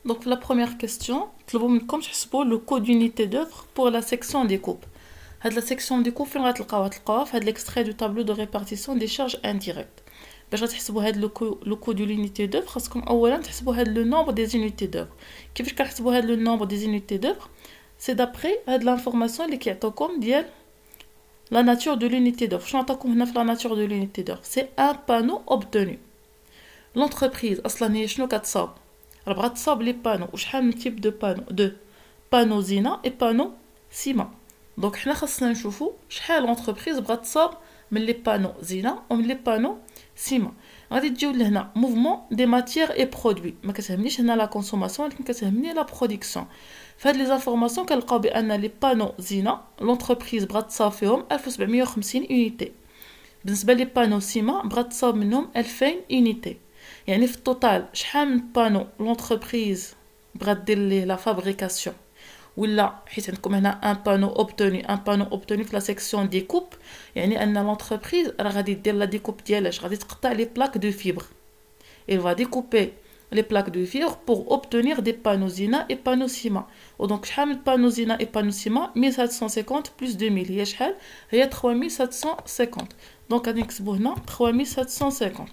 Donc la première question, طلبوا منكم تحسبوا le coût d'unité d'œuvre pour la section des coupes. هاد la section des coupes فين غتلقاوها في هاد l'extrait du tableau de répartition des charges indirectes. باش غتحسبوا هاد le coût de l'unité d'œuvre خاصكم اولا تحسبوا هاد le nombre des unités d'œuvre. كيفاش كنحسبوا هاد le nombre des unités d'œuvre؟ c'est d'après هاد l'information اللي كيعطوكم ديال la nature de l'unité d'œuvre. شنو عطاكم هنا في la nature de l'unité d'œuvre؟ c'est un panneau obtenu. L'entreprise اصلا هي شنو كتصاوب؟ راه بغات تصاوب لي بانو وشحال من تيب دو بانو زينه اي بانو سيما. دونك حنا خاصنا نشوفوا شحال لونتربريز بغات تصاوب من لي بانو زينه ومن لي بانو سيما. غادي تجيو لهنا موفمون دي ماتيير اي برودوي، ما كتهمنيش هنا لا كونسوماسيون ولكن كتهمني لا برودكسيون. فهاد لي زانفورماسيون كنلقاو بان لي بانو زينه لونتربريز بغات تصاوب فيهم 1750 اونيتي، بالنسبه لي بانو سيما بغات تصاوب منهم 2000 اونيتي. يعني في التوتال شحال من بانو لونتربريز بغات دير ليه لا فابريكاسيون، ولا حيت عندكم هنا ان بانو اوبتوني في لا سيكسيون دي كوب، يعني ان لونتربريز راه غادي دير لا ديكوب ديالها، غادي تقطع لي بلاك دو فيبر. il va découper les plaques de fibres pour obtenir des panneaux Zina et panneaux Sima. Donc شحال من panneaux Zina et panneaux Sima 1750 plus 2000 هي شحال؟ هي 3750. donc غادي نكتبوا هنا 3750.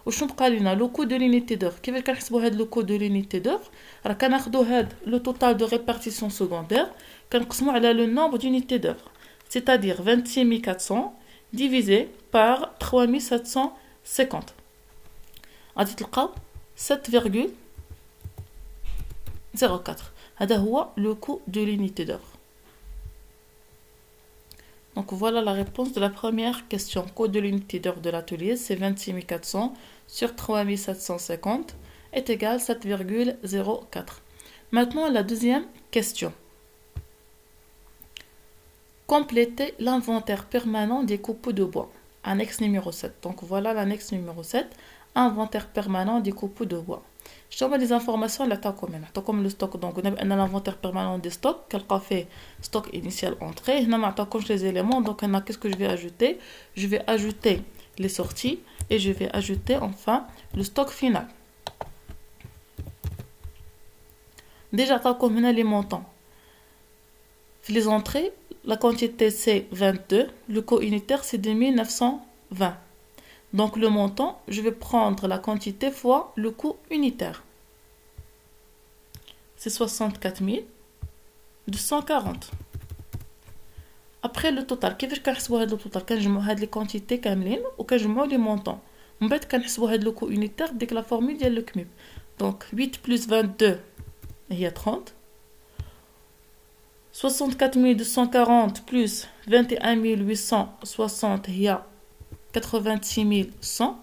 وشنو بقى لينا لو كو دو لونيتي دوغ؟ كيفاش كنحسبوا هاد لو كو دو لونيتي دوغ؟ راه كناخذوا هاد لو توتال دو ريبارتيسيون سكوندير كنقسموا على لو نومبر دونيتي دوغ، c'est-à-dire 26400 divisé par 3750. غادي تلقاو 7,04. هذا هو لو كو دو لونيتي دوغ. Donc voilà la réponse de la première question. Coût de l'unité d'heure de l'atelier, c'est 26 400 sur 3750 est égal à 7,04. Maintenant la deuxième question. Complétez l'inventaire permanent des copeaux de bois. Annexe numéro 7. Donc voilà l'annexe numéro 7. Inventaire permanent des copeaux de bois. Je donne les informations là comme le stock. Donc on a l'inventaire permanent des stocks, quel fait stock initial entrée. On a les éléments. Donc qu'est-ce que je vais ajouter? Je vais ajouter les sorties et je vais ajouter enfin le stock final. Déjà comme on a les montants. Les entrées, la quantité c'est 22, le coût unitaire c'est 2920. Donc le montant, je vais prendre la quantité fois le coût unitaire. C'est 64 240. Après le total, كيفاش كنحسبوا هذا التوتال؟ كنجمعوا هاد لي كونتيتي كاملين وكنجمعوا لي مونطون، من بعد كنحسبوا هاد لو كو unitaire ديك لا فورمول ديال لو كميب. Donc 8 plus 22 هي 30. 64 240 plus 21 860 هي 86100.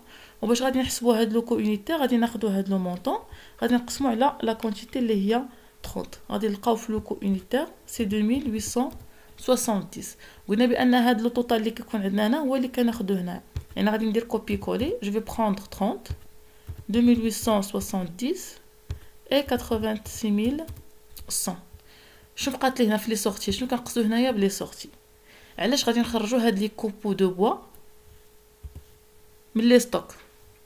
وباش غادي نحسبوا هاد لو كو يونيتير غادي ناخذوا هاد لو مونطون غادي نقسموا على لا كونتيتي اللي هي 30. غادي نلقاو في لو كو يونيتير سي 2870. قلنا بان هاد لو توتال اللي كيكون عندنا هنا هو اللي كناخذوه هنا، يعني غادي ندير كوبي كولي. جو في بروندر 30 2870 et 86100. شنو بقات لي هنا في لي سورتي؟ شنو كنقصدو هنايا بلي سورتي؟ علاش غادي نخرجوا هاد لي كوبو دو بوا من لي ستوك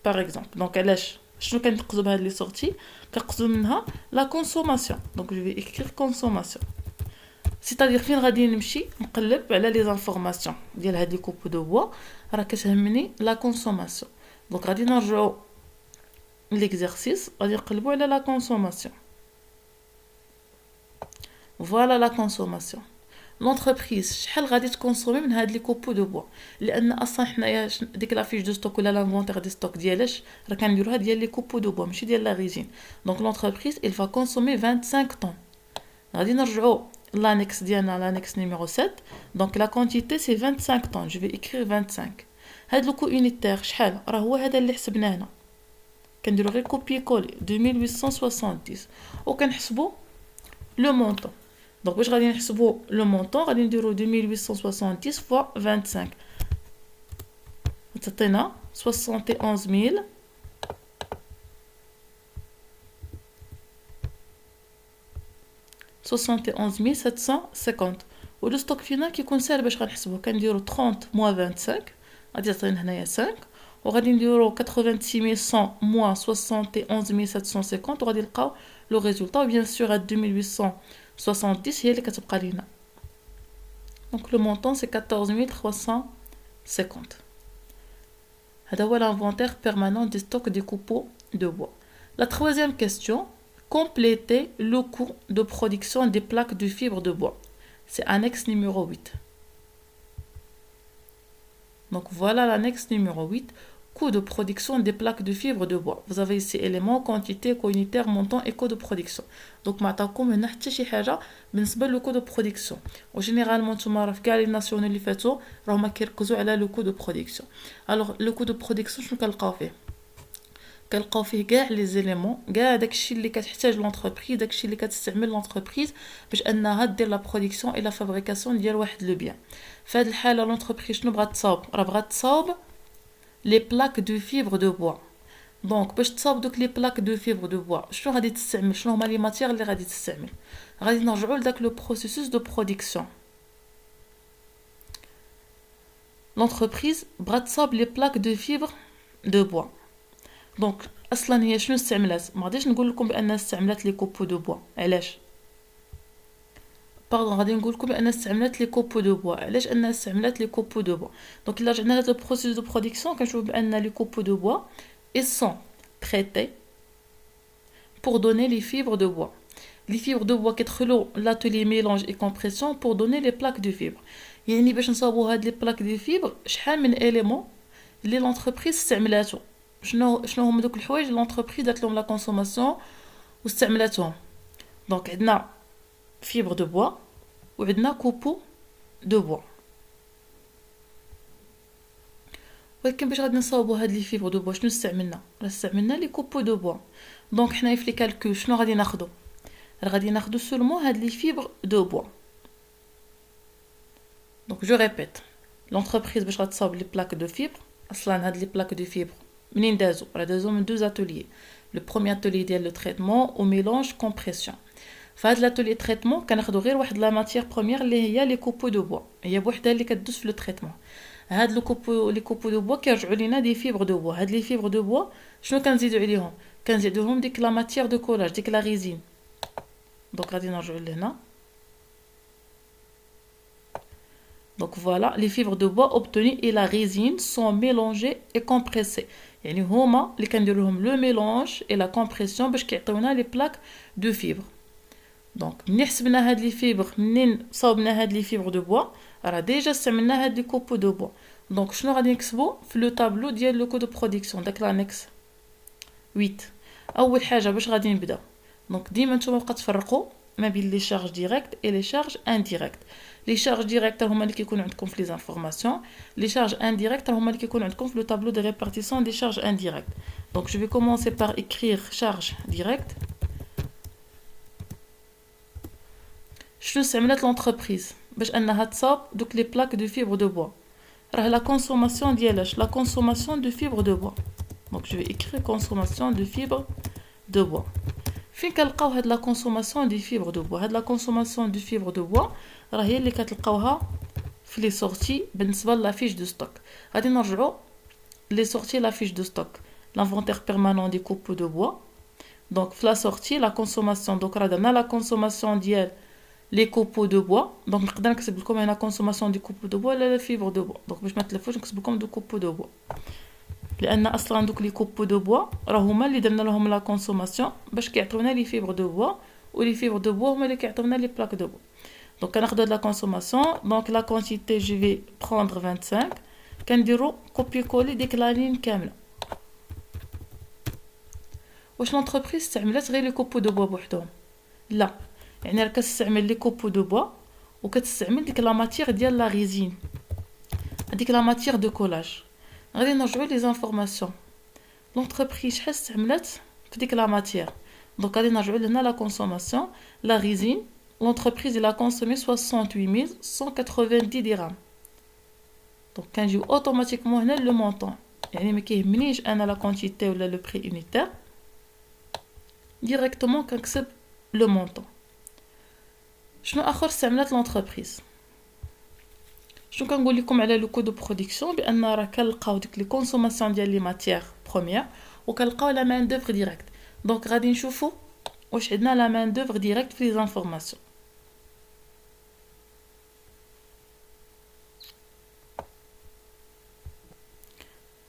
باغ اكزومبل؟ دونك علاش شنو كنقصدو بهاد لي سورتي؟ كنقصدو منها لا كونسوماسيون. دونك جو في اكرير كونسوماسيون، سيتادير فين غادي نمشي نقلب على لي زانفورماسيون ديال هاد لي كوبو دو بوا راه كتهمني لا كونسوماسيون. دونك غادي نرجعو ليكزارسيس غادي نقلبو على لا كونسوماسيون. Voilà la consommation. L'entreprise شحال غادي تكونسومي من هاد لي كوبو دو بوا؟ لان اصلا حنايا ديك لا فيش دو ستوك ولا لانفونتير دي ستوك ديالاش راه كنديروها ديال لي كوبو دو بوا ماشي ديال لا ريزين. دونك l'entreprise il va consommer 25 طون. غادي نرجعوا l'annexe ديالنا l'annexe numéro 7. donc la quantité c'est 25 طون. je vais écrire 25. هاد لو كو يونيتير شحال؟ راه هو هذا اللي حسبناه هنا، كنديرو غير كوبي كولي 2870 وكنحسبوا لو مونطون. Donc, باش غادي نحسبوا لو مونطون غادي نديرو 2870 fois 25 تعطينا 71000 71750. ولو ستوك فينال كيكون ساهل باش غنحسبوه. كنديرو 30 moins 25 غادي تعطينا هنايا 5 وغادي نديرو 86100 moins 71750 وغادي نلقاو لو ريزولطا. بيان سور هاد 2870 هي اللي كتبقى لينا. دونك لو مونطون سي 14350. هذا هو l'inventaire permanent des stocks des copeaux de bois. La troisième question, compléter le coût de production des plaques de fibre de bois. C'est annexe numéro 8. Donc voilà l'annexe numéro 8, coût de production des plaques de fibre de bois. Vous avez ici éléments, quantité, coût unitaire, montant et coût de production. Donc معطاكم هنا حتى شي حاجه بالنسبه لو coût de production. وجينيرالمون نتوما راه في كاع لي ناسيون اللي فاتوا راهما كيركزوا على لو coût de production. الوغ لو coût de production شنو كنلقاو فيه؟ كنلقاو فيه كاع لي زيليمون، كاع داكشي اللي كتحتاج لونتربريز، داكشي اللي كتستعمل لونتربريز باش انها دير لا برودكسيون اي لا فابريكاسيون ديال واحد لو بيان. في هذه الحاله لونتربريز شنو بغات تصاوب؟ راه بغات تصاوب لي بلاك دو فيبر دو بوا. دونك باش تصاوب دوك لي بلاك دو فيبر دو بوا شنو غادي تستعمل؟ شنو هما لي ماتيير اللي غادي تستعمل؟ غادي نرجعوا لداك لو بروسيسوس دو برودكسيون. لونتربريز بغات تصاوب لي بلاك دو فيبر دو بوا. دونك اصلا هي شنو استعملات؟ ما غاديش نقول لكم بان استعملات لي كوبو دو بوا. علاش؟ باردون غادي نقول لكم بان استعملات لي كوبو دو بوا. علاش انها استعملات لي كوبو دو بوا؟ دونك الا رجعنا لهذا البروسيس دو برودكسيون كنشوف بان لي كوبو دو بوا ils sont traités pour donner les fibres de bois. Les fibres de bois كيدخلوا l'atelier mélange et compression pour donner les plaques de fibre. يعني باش نصاوبوا هاد لي بلاك دو فيبر شحال من اليمون اللي لونتربريز استعملاتو. شنو هما دوك الحوايج اللي لونتربريز دات لهم لا كونسوماسيون واستعملاتهم. دونك عندنا فيبر دو بوا وعندنا كوبو دو بوا. ولكن باش غادي نصاوبوا هاد لي فيبر دو بوا شنو استعملنا؟ استعملنا لي كوبو دو بوا. دونك حنايا في لي كالكول شنو غادي ناخدو؟ غادي ناخدو سولمون هاد لي فيبر دو بوا. دونك جو ريبيت، لونتربريز باش غتصاوب لي بلاك دو فيبر اصلا هاد لي بلاك دو فيبر منين دازو؟ راه دازو من دوز اتوليي. لو بروميير اتوليي ديال لو تريتمون و ميلونج كومبريسيون. فهاد لاتوليي تريتمون كناخدو غير واحد لا ماتيير بروميير اللي هي لي كوبو دو بوا، هي بوحدها اللي كدوز في لو تريتمون. هاد لو كوبو لي كوبو دو بوا كيرجعوا لينا دي فيبر دو بوا. هاد لي فيبر دو بوا شنو كنزيدو عليهم؟ كنزيدو لهم ديك لا ماتيير دو كولاج، ديك لا ريزين. دونك غادي نرجعوا لهنا. Donc voilà, les fibres de bois obtenues et la résine sont mélangées et compressées. يعني هما اللي كنديروا لهم لو ميلونج et la compression باش كيعطيونا لي بلاك دو فيبر. دونك ملي حسبنا هاد لي فيبر، منين صاوبنا هاد لي فيبر دو بوا راه ديجا استعملنا هاد لي كوبو دو بوا. دونك شنو غادي نكتبوا في لو طابلو ديال لو كود دو برودكسيون داك لانكس 8؟ اول حاجه باش غادي نبدا، دونك ديما نتوما بقى تفرقوا ما بين لي شارج ديريكت اي لي شارج انديريكت. لي شارج ديريكت هما اللي كيكونوا عندكم في لي زانفورماسيون، لي شارج انديريكت هما اللي كيكونوا عندكم في لو طابلو دو ريبارتيسيون دي شارج انديريكت. دونك جو في كومونسي بار écrire شارج ديريكت. شنو استعملت لونتربريز باش انها تصاوب دوك لي بلاك دو فيبر دو بوا؟ راه لا كونسوماسيون ديالاش؟ لا كونسوماسيون دو فيبر دو بوا. دونك جو في écrire كونسوماسيون دو فيبر دو بوا. فين كنلقاو هاد لا كونسوماسيون دي فيبر دو بوا؟ هاد لا كونسوماسيون دو فيبر دو بوا راه هي اللي كتلقاوها في لي سورتي بالنسبه لا فيش دو ستوك. غادي نرجعوا لي سورتي لا فيش دو ستوك، l'inventaire permanent des copeaux de bois. Donc في لا سورتي لا كونسوماسيون، دونك راه درنا لا كونسوماسيون ديال لي كوبو دو بوا. دونك نقدر نكتب لكم هنا كونسوماسيون دي كوبو دو بوا ولا لا فيبر دو بوا. دونك باش ما تلفوش نكتب لكم دو كوبو دو بوا، لان اصلا دوك لي كوبو دو بوا راه هما اللي درنا لهم لا كونسوماسيون باش كيعطيونا لي فيبر دو بوا، ولي فيبر دو بوا هما اللي كيعطيونا لي بلاك دو بوا. دونك كناخذ هاد لا كونسوماسيون. دونك لا كونتيتي جو في بروندر 25، كنديرو كوبي كولي ديك لا لين كامله. واش لونتربريز استعملت غير لي كوبو دو بوا بوحدهم؟ لا، يعني راه كتستعمل لي كوبو دو بوا وكتستعمل ديك لا ماتيير ديال لا ريزين، هذيك لا ماتيير دو كولاج. غادي نرجعوا لي زانفورماسيون. لونتربريز شحال استعملت في ديك لا ماتيير؟ دونك غادي نرجعوا لهنا لا كونسوماسيون. لا ريزين l'entreprise a consommé 68 190 dirhams. Donc كنجيو اوتوماتيكمون هنا لو مونطون، يعني ما كيهمنيش انا لا كونتيتي ولا لو بري يونيتير، ديريكتومون كنكتب لو مونطون. شنو اخر استعملت لونتربريز؟ شنو كنقول لكم على لو كو دو برودكسيون بان راه كنلقاو ديك لي كونسوماسيون ديال لي ماتيير بروميير وكنلقاو لا مان دوفر ديريكت دونك غادي نشوفوا واش عندنا لا مان دوفر ديريكت في لي زانفورماسيون.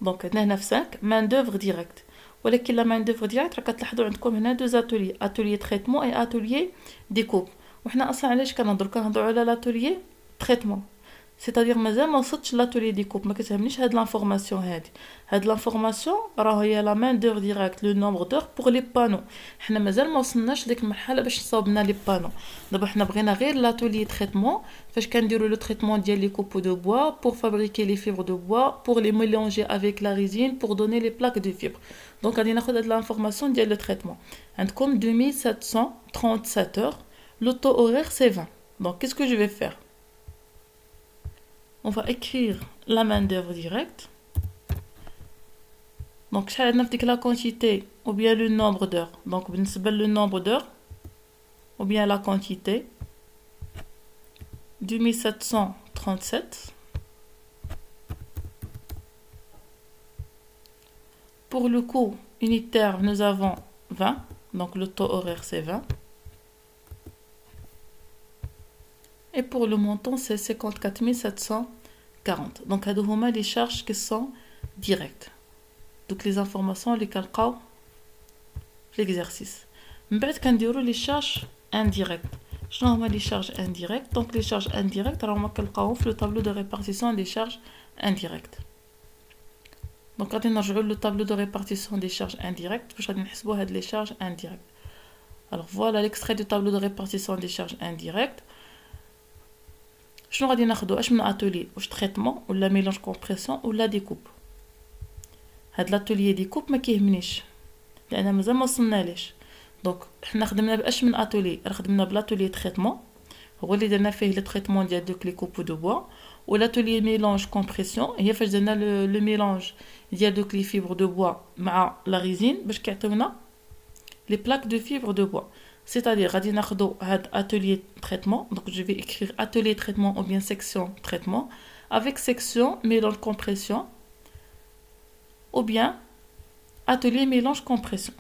دونك هنا في 5 مان دوفر ديريكت ولكن لا مان دوفر ديريكت راه كتلاحظوا عندكم هنا دوز اتولي تريتمون اي اتولي ديكوب وحنا اصلا علاش كنهضروا على لاتولي تريتمون سيتادير مازال ما وصلتش لاتولي ديكوب ما كتهمنيش هاد لانفورماسيون هاد لانفورماسيون راه هي لا مان دوفر ديريكت لو نومبر دور بور لي بانو حنا مازال ما وصلناش لديك المرحله باش نصاوبنا لي بانو دابا حنا بغينا غير لاتولي تريتمون فاش كنديروا لو تريتمون ديال لي كوبو دو بوا بور فابريكي لي فيبر دو بوا بور لي ميلونجي افيك لا ريزين بور دوني لي بلاك دو فيبر دونك غادي ناخذ هاد لانفورماسيون ديال لو تريتمون عندكم 2737 heures le taux horaire c'est 20 donc qu'est-ce que je vais faire? On va écrire la main d'œuvre directe. Donc, شحال عندنا في ديك la quantité ou bien le nombre d'heures. Donc, بالنسبة le nombre d'heures ou bien la quantité 2737. Pour le coût unitaire, nous avons 20. Donc, le taux horaire, c'est 20. Et pour le montant, c'est 54 740. Donc, هادو هما les charges qui sont directes. Donc, les informations اللي كنلقاو في l'exercice. من بعد كنديروا les charges indirectes. شنو هما les charges indirectes? Donc, les charges indirectes راهما كنلقاوهم في le tableau de répartition des charges indirectes. Donc, غادي نرجعوا le tableau de répartition des charges indirectes باش غادي نحسبوا هاد les charges indirectes. Alors, voilà l'extrait du tableau de répartition des charges indirectes. شنو غادي ناخدو اش من اتولي واش تريتمون ولا ميلونج كومبريسيون ولا ديكوب هاد لاتولي ديكوب ما كيهمنيش لان مازال ما وصلناليش دونك حنا خدمنا باش من اتولي راه خدمنا بلاتولي تريتمون هو اللي درنا فيه لو تريتمون ديال دوك لي كوبو دو بوا ولاتولي ميلونج كومبريسيون هي فاش درنا لو ميلونج ديال دوك لي فيبر دو بوا مع لا ريزين باش كيعطيونا لي بلاك دو فيبر دو بوا. C'est-à-dire, غادي ناخدو هاد atelier traitement. Donc, je vais écrire atelier traitement ou bien section traitement avec section mélange compression ou bien atelier mélange compression.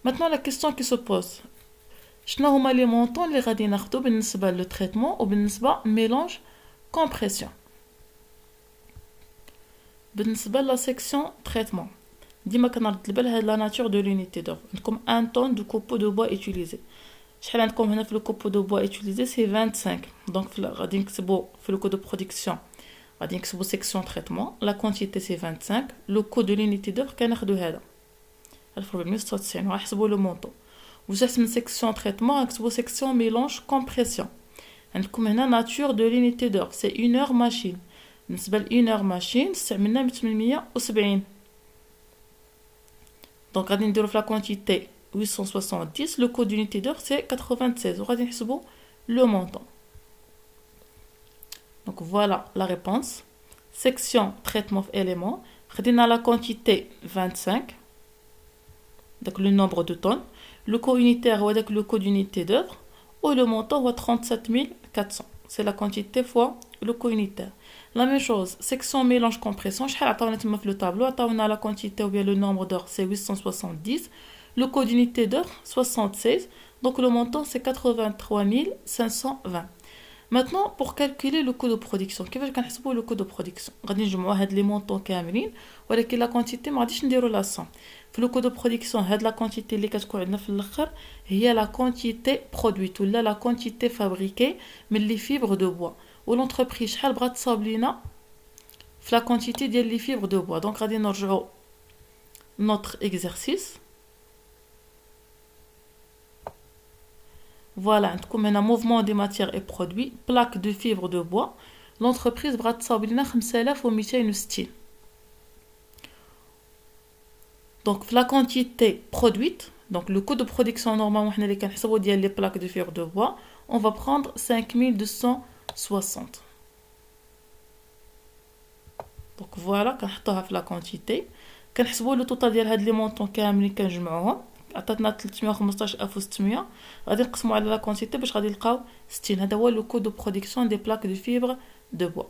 Maintenant, la question qui se pose. شنو هما les montants اللي غادي ناخدو بالنسبة لو traitement و بالنسبة mélange compression. بالنسبة لا section traitement. ديما كنرد البال هاد لا ناتور دو لونيتي دور عندكم 1 طن دو كوبو دو بوا utiliser شحال عندكم هنا في لو كوبو دو بوا utiliser سي 25 دونك غادي نكتبوا في لو كو دو برودكسيون غادي نكتبوا سيكسيون تريتمون لا كونتيتي سي 25 لو كو دو لونيتي دور كناخدو هذا 1496 وغنحسبوا لو مونطون وجات من سيكسيون تريتمون غنكتبوا سيكسيون ميلونج كومبريسيون عندكم هنا ناتور دو لونيتي دور سي 1 اور ماشين بالنسبه ل 1 اور ماشين استعملنا 870 Donc, غادي نديرو في la quantité 870, le coût d'unité d'heure c'est 96. غادي نحسبو le montant. Donc, voilà la réponse. Section traitement éléments. خدينا la quantité 25. Donc, le nombre de tonnes. Le coût unitaire هو داك le coût d'unité d'heure. Ou le montant هو 37 400. C'est la quantité fois le coût unitaire. La même chose, section mélange compression, شحال عطاونا تما في لو طابلو عطاونا لا كونتيتي ou bien le nombre d'heures c'est 870, le coût d'unité d'heure 76, donc le montant c'est 83 520. Maintenant pour calculer le coût de production كيفاش كنحسبوا le coût de production غادي نجمعوا هاد لي مونطون كاملين ولكن لا كونتيتي ما غاديش نديروا لا صون في لو كو دو برودكسيون هاد لا كونتيتي اللي كتكون عندنا في الاخر هي لا كونتيتي برودويت ولا لا كونتيتي فابريكي من لي فيبر دو بوا ولونتربريز شحال بغات تصاوب لينا في لا كونتيتي ديال لي فيبر دو بوا دونك غادي نرجعوا نوتر اكزرسيس Voilà, عندكم هنا mouvement des matières et produits, plaque de fibres de bois. L'entreprise بغات تصاوب لنا 5260. Donc, la quantité produite, donc le coût de production normalement حنا اللي كنحسبوا ديال les plaques de fibres de bois, on va prendre 5260. Donc voilà, كنحطوها في la quantité. كنحسبوا le total ديال هاد لي مونطون كاملين كنجمعوهم. عطاتنا 315600 غادي نقسموا على لا كونتيتي باش غادي نلقاو 60 هذا هو لو كو دو برودكسيون دي بلاك دو فيبر دو بوا